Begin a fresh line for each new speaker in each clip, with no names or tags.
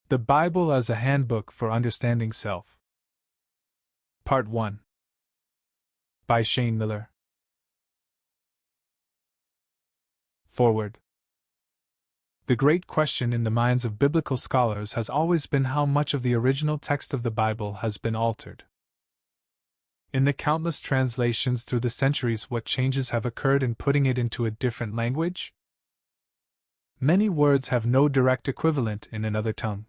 The Bible as a Handbook for Understanding Self. Part 1. By Shane Miller. Foreword. The great question in the minds of biblical scholars has always been how much of the original text of the Bible has been altered. In the countless translations through the centuries, what changes have occurred in putting it into a different language? Many words have no direct equivalent in another tongue.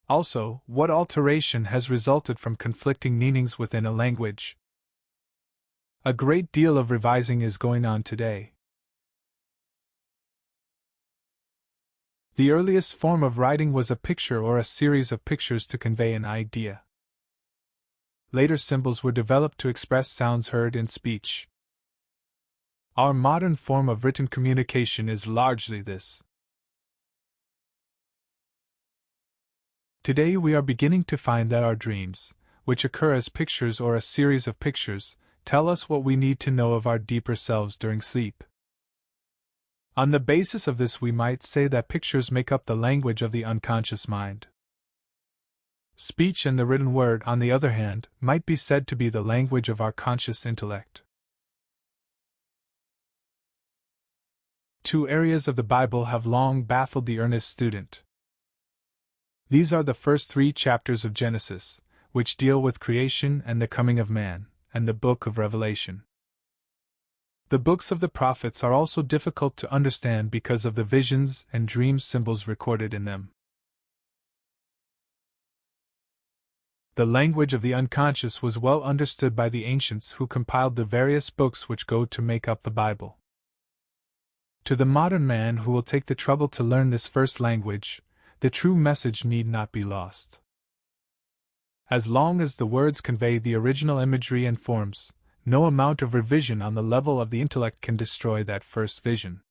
Also, what alteration has resulted from conflicting meanings within a language? A great deal of revising is going on today. The earliest form of writing was a picture or a series of pictures to convey an idea. Later symbols were developed to express sounds heard in speech. Our modern form of written communication is largely this. Today we are beginning to find that our dreams, which occur as pictures or a series of pictures, tell us what we need to know of our deeper selves during sleep. On the basis of this, we might say that pictures make up the language of the unconscious mind. Speech and the written word, on the other hand, might be said to be the language of our conscious intellect. Two areas of the Bible have long baffled the earnest student. These are the first 3 chapters of Genesis, which deal with creation and the coming of man, and the book of Revelation. The books of the prophets are also difficult to understand because of the visions and dream symbols recorded in them. The language of the unconscious was well understood by the ancients who compiled the various books which go to make up the Bible. To the modern man who will take the trouble to learn this first language, the true message need not be lost. As long as the words convey the original imagery and forms, no amount of revision on the level of the intellect can destroy that first vision.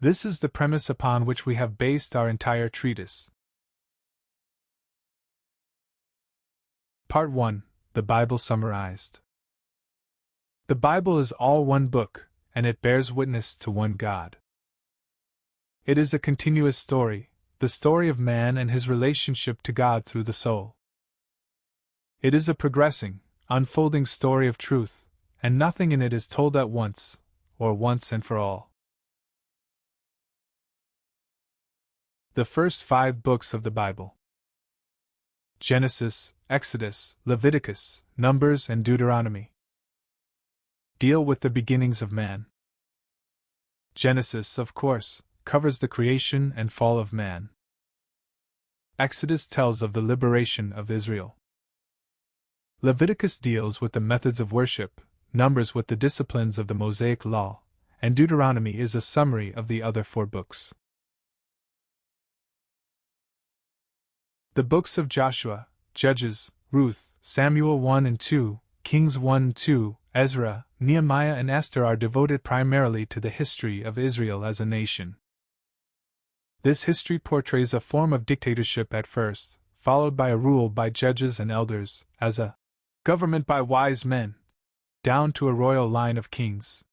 This is the premise upon which we have based our entire treatise. Part 1. The Bible Summarized. The Bible is all one book, and it bears witness to one God. It is a continuous story, the story of man and his relationship to God through the soul. It is a progressing, unfolding story of truth, and nothing in it is told at once, or once and for all. The first 5 books of the Bible, Genesis, Exodus, Leviticus, Numbers, and Deuteronomy, deal with the beginnings of man. Genesis, of course, covers the creation and fall of man. Exodus tells of the liberation of Israel. Leviticus deals with the methods of worship, Numbers with the disciplines of the Mosaic Law, and Deuteronomy is a summary of the other 4 books. The books of Joshua, Judges, Ruth, Samuel 1 and 2, Kings 1 and 2, Ezra, Nehemiah, and Esther are devoted primarily to the history of Israel as a nation. This history portrays a form of dictatorship at first, followed by a rule by judges and elders, as a government by wise men, down to a royal line of kings.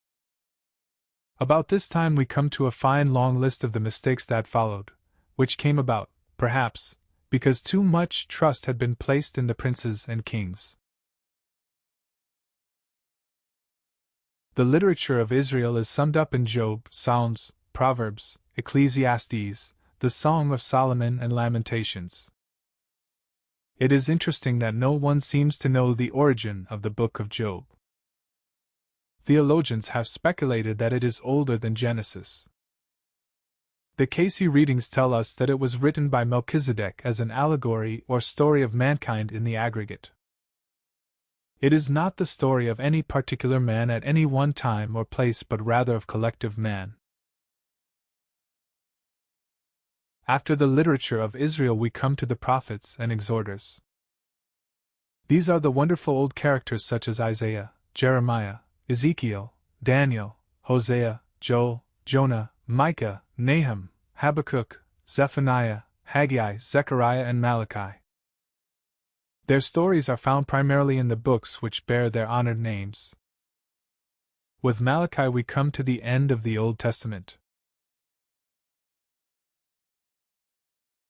About this time we come to a fine long list of the mistakes that followed, which came about, perhaps, because too much trust had been placed in the princes and kings. The literature of Israel is summed up in Job, Psalms, Proverbs, Ecclesiastes, the Song of Solomon, and Lamentations. It is interesting that no one seems to know the origin of the book of Job. Theologians have speculated that it is older than Genesis. The Cayce readings tell us that it was written by Melchizedek as an allegory or story of mankind in the aggregate. It is not the story of any particular man at any one time or place, but rather of collective man. After the literature of Israel we come to the prophets and exhorters. These are the wonderful old characters such as Isaiah, Jeremiah, Ezekiel, Daniel, Hosea, Joel, Jonah, Micah, Nahum, Habakkuk, Zephaniah, Haggai, Zechariah, and Malachi. Their stories are found primarily in the books which bear their honored names. With Malachi we come to the end of the Old Testament.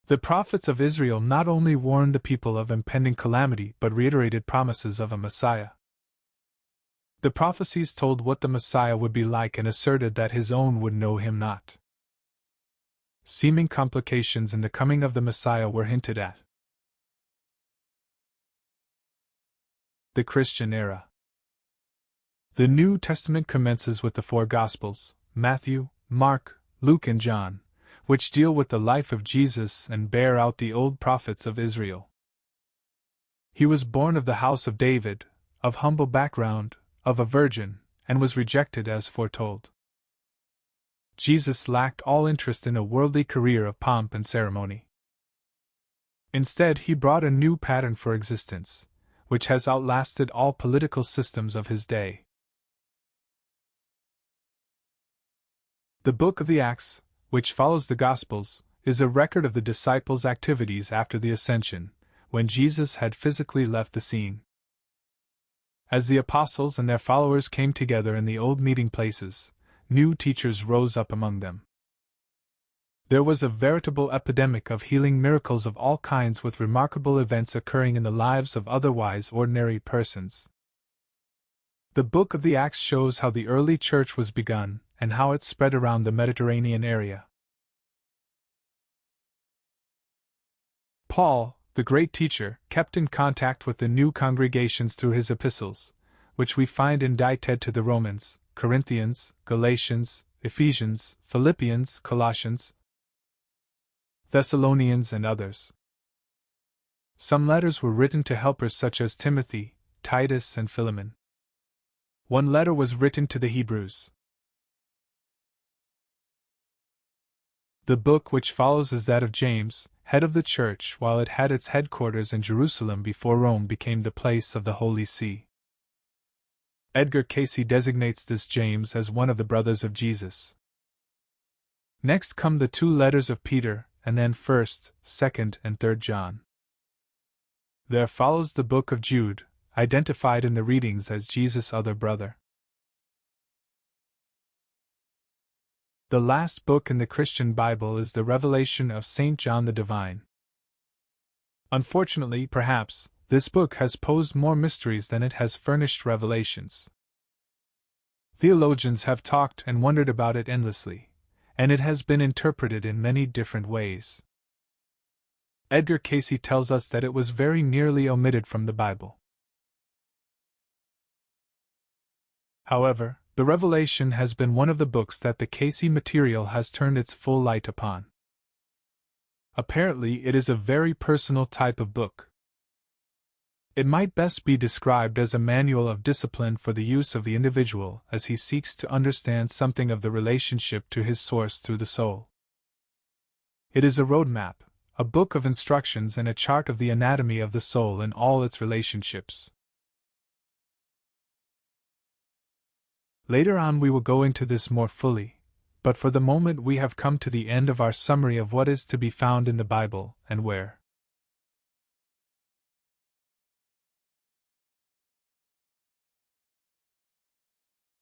The prophets of Israel not only warned the people of impending calamity but reiterated promises of a Messiah. The prophecies told what the Messiah would be like and asserted that his own would know him not. Seeming complications in the coming of the Messiah were hinted at. The Christian era. The New Testament commences with the four Gospels, Matthew, Mark, Luke, and John, which deal with the life of Jesus and bear out the old prophets of Israel. He was born of the house of David, of humble background, of a virgin, and was rejected as foretold. Jesus lacked all interest in a worldly career of pomp and ceremony. Instead, he brought a new pattern for existence, which has outlasted all political systems of his day. The book of the Acts, which follows the Gospels, is a record of the disciples' activities after the Ascension, when Jesus had physically left the scene. As the apostles and their followers came together in the old meeting places, new teachers rose up among them. There was a veritable epidemic of healing miracles of all kinds, with remarkable events occurring in the lives of otherwise ordinary persons. The book of the Acts shows how the early church was begun, and how it spread around the Mediterranean area. Paul, the great teacher, kept in contact with the new congregations through his epistles, which we find indicted to the Romans, Corinthians, Galatians, Ephesians, Philippians, Colossians, Thessalonians, and others. Some letters were written to helpers such as Timothy, Titus, and Philemon. One letter was written to the Hebrews. The book which follows is that of James, head of the Church, while it had its headquarters in Jerusalem before Rome became the place of the Holy See. EDGAR CAYCE designates this James as one of the brothers of Jesus. Next come the two letters of Peter, and then 1st, 2nd, and 3rd John. There follows the book of Jude, identified in the readings as Jesus' other brother. The last book in the Christian Bible is the Revelation of St. John the Divine. Unfortunately, perhaps, this book has posed more mysteries than it has furnished revelations. Theologians have talked and wondered about it endlessly, and it has been interpreted in many different ways. EDGAR CAYCE tells us that it was very nearly omitted from the Bible. However, the Revelation has been one of the books that the CAYCE material has turned its full light upon. Apparently, it is a very personal type of book. It might best be described as a manual of discipline for the use of the individual as he seeks to understand something of the relationship to his source through the soul. It is a roadmap, a book of instructions, and a chart of the anatomy of the soul in all its relationships. Later on we will go into this more fully, but for the moment we have come to the end of our summary of what is to be found in the Bible, and where.